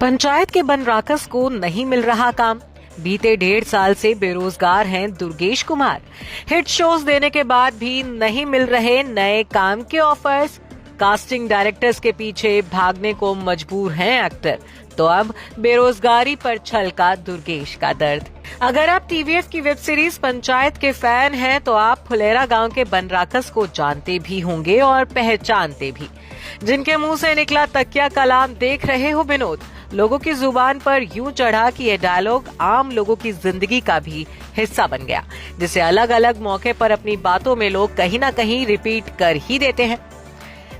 पंचायत के बनराकस को नहीं मिल रहा काम। बीते 1.5 साल से बेरोजगार हैं दुर्गेश कुमार। हिट शोज देने के बाद भी नहीं मिल रहे नए काम के ऑफर्स। कास्टिंग डायरेक्टर्स के पीछे भागने को मजबूर हैं एक्टर। तो अब बेरोजगारी पर छलका दुर्गेश का दर्द। अगर आप टीवीएफ की वेब सीरीज पंचायत के फैन हैं तो आप फुलेरा गांव के बनराकस को जानते भी होंगे और पहचानते भी। जिनके मुंह से निकला तकिया कलाम देख रहे हो विनोद। लोगों की जुबान पर यूं चढ़ा कि ये डायलॉग आम लोगों की जिंदगी का भी हिस्सा बन गया, जिसे अलग अलग मौके पर अपनी बातों में लोग कहीं ना कहीं रिपीट कर ही देते हैं।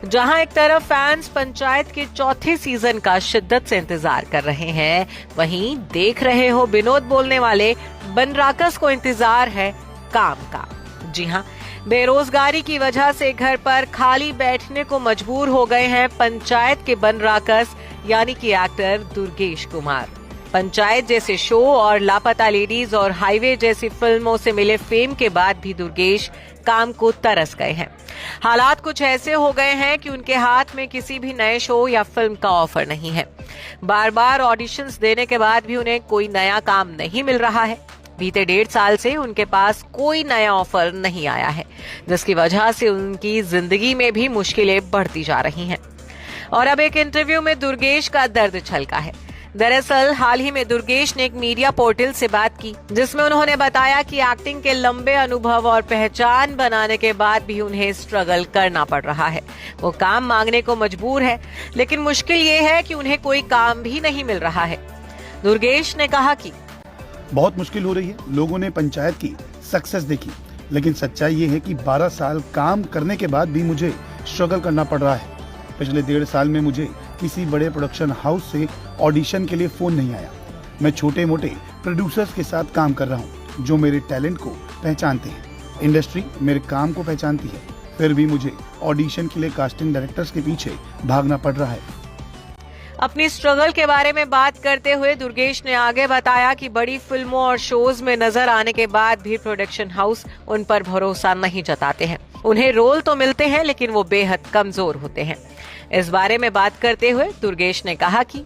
जहां एक तरफ फैंस पंचायत के चौथे सीजन का शिद्दत से इंतजार कर रहे हैं, वहीं देख रहे हो विनोद बोलने वाले बनराकस को इंतजार है काम का। जी हां, बेरोजगारी की वजह से घर पर खाली बैठने को मजबूर हो गए हैं पंचायत के बनराकस यानी कि एक्टर दुर्गेश कुमार। पंचायत जैसे शो और लापता लेडीज और हाईवे जैसी फिल्मों से मिले फेम के बाद भी दुर्गेश काम को तरस गए हैं। हालात कुछ ऐसे हो गए हैं कि उनके हाथ में किसी भी नए शो या फिल्म का ऑफर नहीं है। बार बार ऑडिशंस देने के बाद भी उन्हें कोई नया काम नहीं मिल रहा है। बीते 1.5 साल से उनके पास कोई नया ऑफर नहीं आया है, जिसकी वजह से उनकी जिंदगी में भी मुश्किलें बढ़ती जा रही हैं। और अब एक इंटरव्यू में दुर्गेश का दर्द छलका है। दरअसल हाल ही में दुर्गेश ने एक मीडिया पोर्टल से बात की, जिसमें उन्होंने बताया कि एक्टिंग के लंबे अनुभव और पहचान बनाने के बाद भी उन्हें स्ट्रगल करना पड़ रहा है। वो काम मांगने को मजबूर है, लेकिन मुश्किल ये है कि उन्हें कोई काम भी नहीं मिल रहा है। दुर्गेश ने कहा कि बहुत मुश्किल हो रही है। लोगों ने पंचायत की सक्सेस देखी, लेकिन सच्चाई ये है कि 12 साल काम करने के बाद भी मुझे स्ट्रगल करना पड़ रहा है। पिछले 1.5 साल में मुझे किसी बड़े प्रोडक्शन हाउस से ऑडिशन के लिए फोन नहीं आया। मैं छोटे मोटे प्रोड्यूसर्स के साथ काम कर रहा हूँ, जो मेरे टैलेंट को पहचानते हैं। इंडस्ट्री मेरे काम को पहचानती है, फिर भी मुझे ऑडिशन के लिए कास्टिंग डायरेक्टर्स के पीछे भागना पड़ रहा है। अपनी स्ट्रगल के बारे में बात करते हुए दुर्गेश ने आगे बताया कि बड़ी फिल्मों और शोज में नजर आने के बाद भी प्रोडक्शन हाउस उन पर भरोसा नहीं जताते हैं। उन्हें रोल तो मिलते हैं, लेकिन वो बेहद कमजोर होते हैं। इस बारे में बात करते हुए दुर्गेश ने कहा कि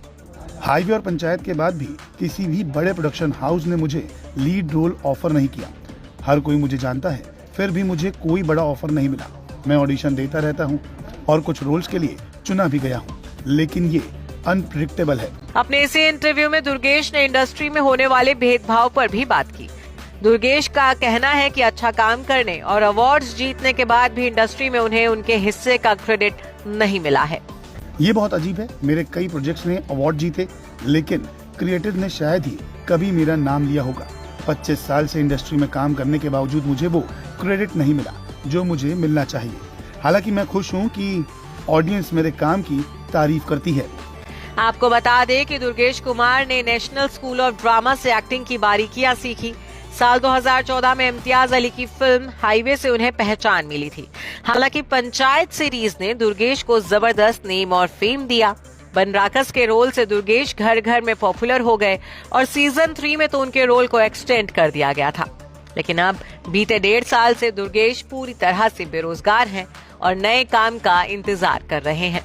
हाईवे और पंचायत के बाद भी किसी भी बड़े प्रोडक्शन हाउस ने मुझे लीड रोल ऑफर नहीं किया। हर कोई मुझे जानता है, फिर भी मुझे कोई बड़ा ऑफर नहीं मिला। मैं ऑडिशन देता रहता हूँ और कुछ रोल्स के लिए चुना भी गया हूँ, लेकिन ये अनप्रेडिक्टेबल है। अपने इसी इंटरव्यू में दुर्गेश ने इंडस्ट्री में होने वाले भेदभाव पर भी बात की। दुर्गेश का कहना है कि अच्छा काम करने और अवार्ड्स जीतने के बाद भी इंडस्ट्री में उन्हें उनके हिस्से का क्रेडिट नहीं मिला है। ये बहुत अजीब है। मेरे कई प्रोजेक्ट्स ने अवार्ड जीते, लेकिन क्रिएटिव ने शायद ही कभी मेरा नाम लिया होगा। 25 साल से इंडस्ट्री में काम करने के बावजूद मुझे वो क्रेडिट नहीं मिला जो मुझे मिलना चाहिए। हालांकि मैं खुश हूँ कि ऑडियंस मेरे काम की तारीफ करती है। आपको बता दें कि दुर्गेश कुमार ने नेशनल स्कूल ऑफ ड्रामा से एक्टिंग की बारीकियां सीखी। साल 2014 में इम्तियाज अली की फिल्म हाईवे से उन्हें पहचान मिली थी। हालांकि पंचायत सीरीज ने दुर्गेश को जबरदस्त नेम और फेम दिया। बनराकस के रोल से दुर्गेश घर घर में पॉपुलर हो गए और सीजन 3 में तो उनके रोल को एक्सटेंड कर दिया गया था। लेकिन अब बीते 1.5 साल से दुर्गेश पूरी तरह से बेरोजगार हैं और नए काम का इंतजार कर रहे हैं।